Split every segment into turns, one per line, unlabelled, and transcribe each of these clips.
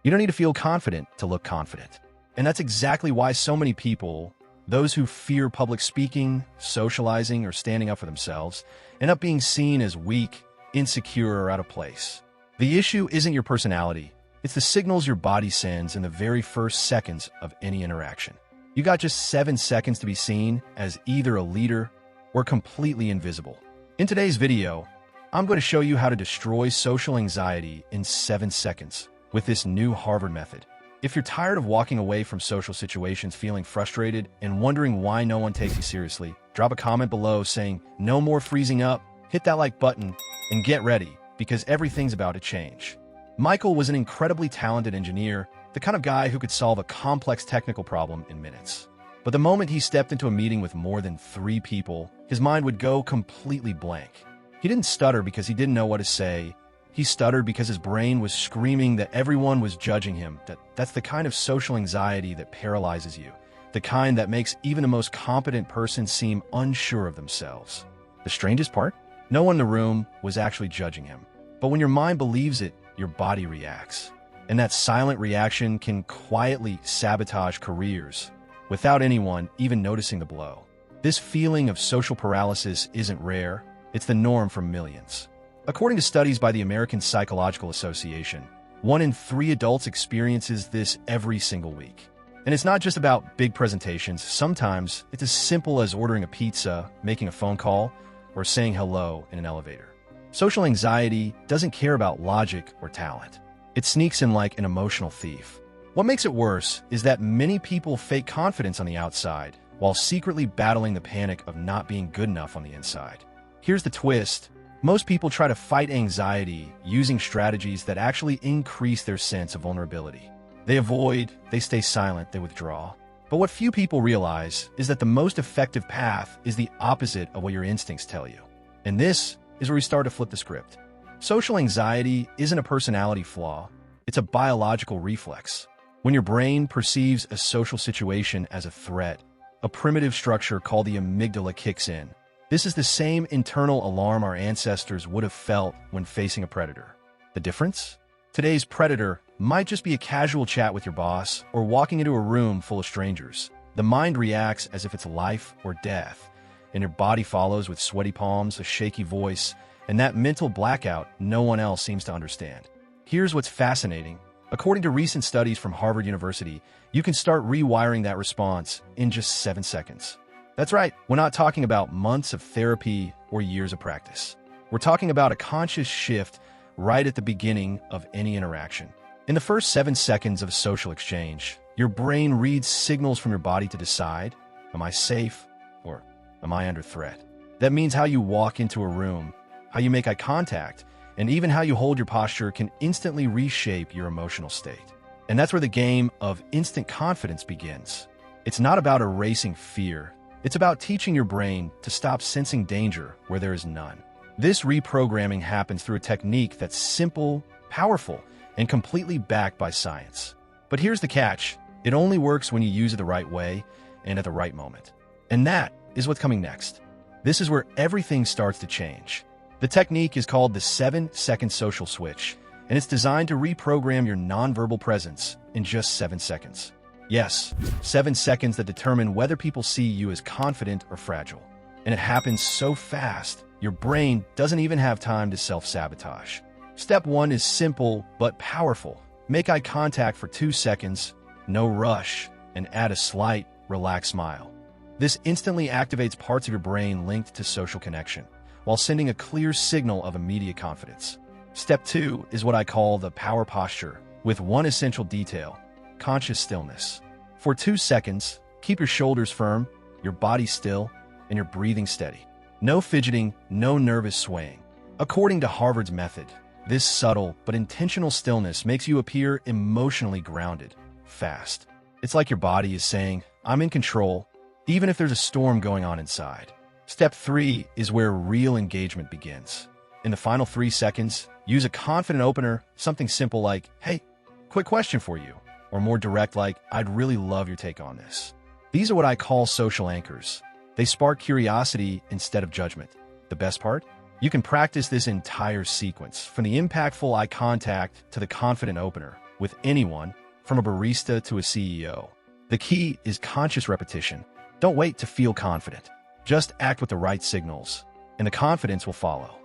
You don't need to feel confident to look confident. And that's exactly why so many people, those who fear public speaking, socializing, or standing up for themselves, end up being seen as weak, insecure, or out of place. The issue isn't your personality. It's the signals your body sends in the very first seconds of any interaction. You got just 7 seconds to be seen as either a leader or completely invisible. In today's video, I'm going to show you how to destroy social anxiety in 7 seconds with this new Harvard method. If you're tired of walking away from social situations feeling frustrated and wondering why no one takes you seriously, drop a comment below saying, "No more freezing up," hit that like button, and get ready, because everything's about to change. Michael was an incredibly talented engineer, the kind of guy who could solve a complex technical problem in minutes. But the moment he stepped into a meeting with more than 3 people, his mind would go completely blank. He didn't stutter because he didn't know what to say. He stuttered because his brain was screaming that everyone was judging him. That's the kind of social anxiety that paralyzes you, the kind that makes even the most competent person seem unsure of themselves. The strangest part? No one in the room was actually judging him. But when your mind believes it, your body reacts. And that silent reaction can quietly sabotage careers without anyone even noticing the blow. This feeling of social paralysis isn't rare. It's the norm for millions. According to studies by the American Psychological Association, 1 in 3 adults experiences this every single week. And it's not just about big presentations. Sometimes it's as simple as ordering a pizza, making a phone call, or saying hello in an elevator. Social anxiety doesn't care about logic or talent. It sneaks in like an emotional thief. What makes it worse is that many people fake confidence on the outside while secretly battling the panic of not being good enough on the inside. Here's the twist. Most people try to fight anxiety using strategies that actually increase their sense of vulnerability. They avoid, they stay silent, they withdraw. But what few people realize is that the most effective path is the opposite of what your instincts tell you. And this is where we start to flip the script. Social anxiety isn't a personality flaw, it's a biological reflex. When your brain perceives a social situation as a threat, a primitive structure called the amygdala kicks in. This is the same internal alarm our ancestors would have felt when facing a predator. The difference? Today's predator might just be a casual chat with your boss or walking into a room full of strangers. The mind reacts as if it's life or death, and your body follows with sweaty palms, a shaky voice, and that mental blackout no one else seems to understand. Here's what's fascinating. According to recent studies from Harvard University, you can start rewiring that response in just 7 seconds. That's right, we're not talking about months of therapy or years of practice. We're talking about a conscious shift right at the beginning of any interaction. In the first 7 seconds of a social exchange, your brain reads signals from your body to decide, am I safe or am I under threat? That means how you walk into a room, how you make eye contact, and even how you hold your posture can instantly reshape your emotional state. And that's where the game of instant confidence begins. It's not about erasing fear. It's about teaching your brain to stop sensing danger where there is none. This reprogramming happens through a technique that's simple, powerful, and completely backed by science. But here's the catch. It only works when you use it the right way and at the right moment. And that is what's coming next. This is where everything starts to change. The technique is called the 7-second social switch, and it's designed to reprogram your nonverbal presence in just 7 seconds. Yes, 7 seconds that determine whether people see you as confident or fragile. And it happens so fast, your brain doesn't even have time to self-sabotage. Step 1 is simple but powerful. Make eye contact for 2 seconds, no rush, and add a slight, relaxed smile. This instantly activates parts of your brain linked to social connection, while sending a clear signal of immediate confidence. Step 2 is what I call the power posture, with one essential detail: conscious stillness. For 2 seconds, keep your shoulders firm, your body still, and your breathing steady. No fidgeting, no nervous swaying. According to Harvard's method, this subtle but intentional stillness makes you appear emotionally grounded, fast. It's like your body is saying, I'm in control, even if there's a storm going on inside. Step 3 is where real engagement begins. In the final 3 seconds, use a confident opener, something simple like, hey, quick question for you, or more direct like, I'd really love your take on this. These are what I call social anchors. They spark curiosity instead of judgment. The best part? You can practice this entire sequence, from the impactful eye contact to the confident opener, with anyone, from a barista to a CEO. The key is conscious repetition. Don't wait to feel confident. Just act with the right signals, and the confidence will follow.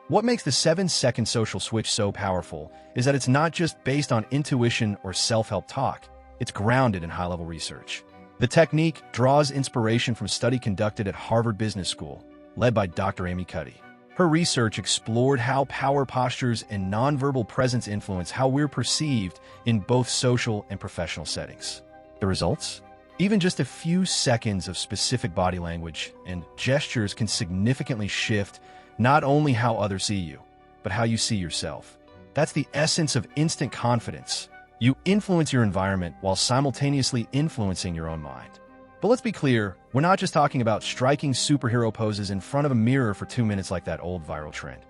What makes the 7-second social switch so powerful is that it's not just based on intuition or self-help talk. It's grounded in high-level research. The technique draws inspiration from a study conducted at Harvard Business School, led by Dr. Amy Cuddy. Her research explored how power postures and nonverbal presence influence how we're perceived in both social and professional settings. The results? Even just a few seconds of specific body language and gestures can significantly shift not only how others see you, but how you see yourself. That's the essence of instant confidence. You influence your environment while simultaneously influencing your own mind. But let's be clear, we're not just talking about striking superhero poses in front of a mirror for 2 minutes like that old viral trend.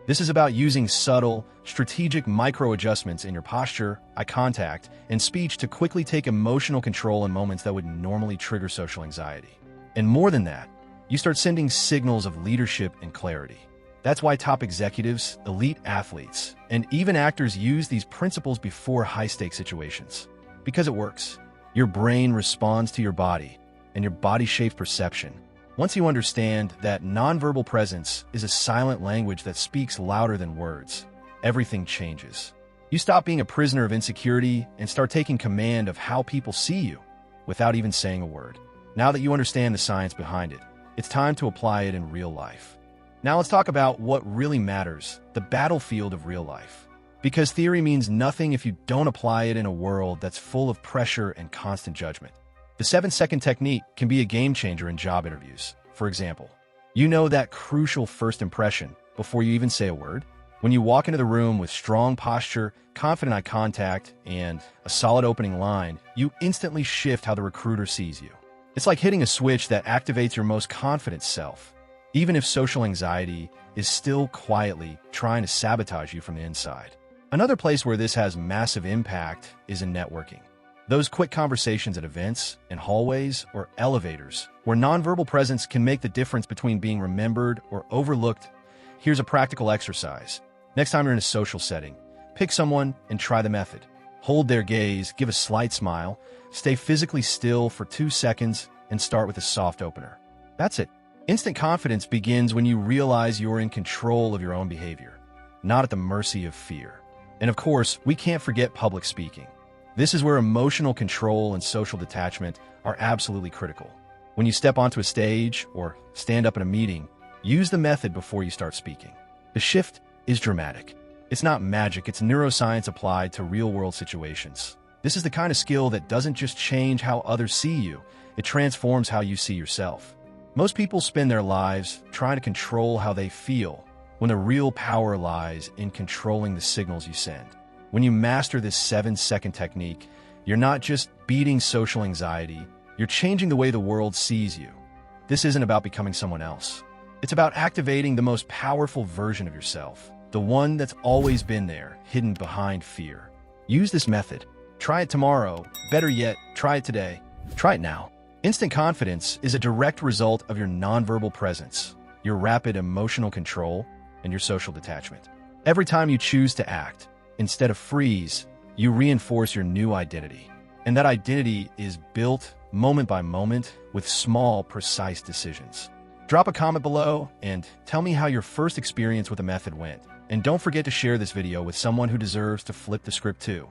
This is about using subtle, strategic micro-adjustments in your posture, eye contact, and speech to quickly take emotional control in moments that would normally trigger social anxiety. And more than that, you start sending signals of leadership and clarity. That's why top executives, elite athletes, and even actors use these principles before high-stakes situations. Because it works. Your brain responds to your body, and your body shapes perception. Once you understand that nonverbal presence is a silent language that speaks louder than words, everything changes. You stop being a prisoner of insecurity and start taking command of how people see you without even saying a word. Now that you understand the science behind it, it's time to apply it in real life. Now let's talk about what really matters, the battlefield of real life. Because theory means nothing if you don't apply it in a world that's full of pressure and constant judgment. The 7-second technique can be a game changer in job interviews. For example, you know that crucial first impression before you even say a word? When you walk into the room with strong posture, confident eye contact, and a solid opening line, you instantly shift how the recruiter sees you. It's like hitting a switch that activates your most confident self, even if social anxiety is still quietly trying to sabotage you from the inside. Another place where this has massive impact is in networking. Those quick conversations at events, in hallways, or elevators, where nonverbal presence can make the difference between being remembered or overlooked. Here's a practical exercise. Next time you're in a social setting, pick someone and try the method. Hold their gaze, give a slight smile, stay physically still for 2 seconds, and start with a soft opener. That's it. Instant confidence begins when you realize you're in control of your own behavior, not at the mercy of fear. And of course, we can't forget public speaking. This is where emotional control and social detachment are absolutely critical. When you step onto a stage or stand up in a meeting, use the method before you start speaking. The shift is dramatic. It's not magic, it's neuroscience applied to real-world situations. This is the kind of skill that doesn't just change how others see you, it transforms how you see yourself. Most people spend their lives trying to control how they feel, when the real power lies in controlling the signals you send. When you master this 7-second technique, you're not just beating social anxiety, you're changing the way the world sees you. This isn't about becoming someone else. It's about activating the most powerful version of yourself, the one that's always been there, hidden behind fear. Use this method. Try it tomorrow. Better yet, try it today. Try it now. Instant confidence is a direct result of your nonverbal presence, your rapid emotional control, and your social detachment. Every time you choose to act, instead of freeze, you reinforce your new identity. And that identity is built moment by moment with small, precise decisions. Drop a comment below and tell me how your first experience with the method went. And don't forget to share this video with someone who deserves to flip the script too.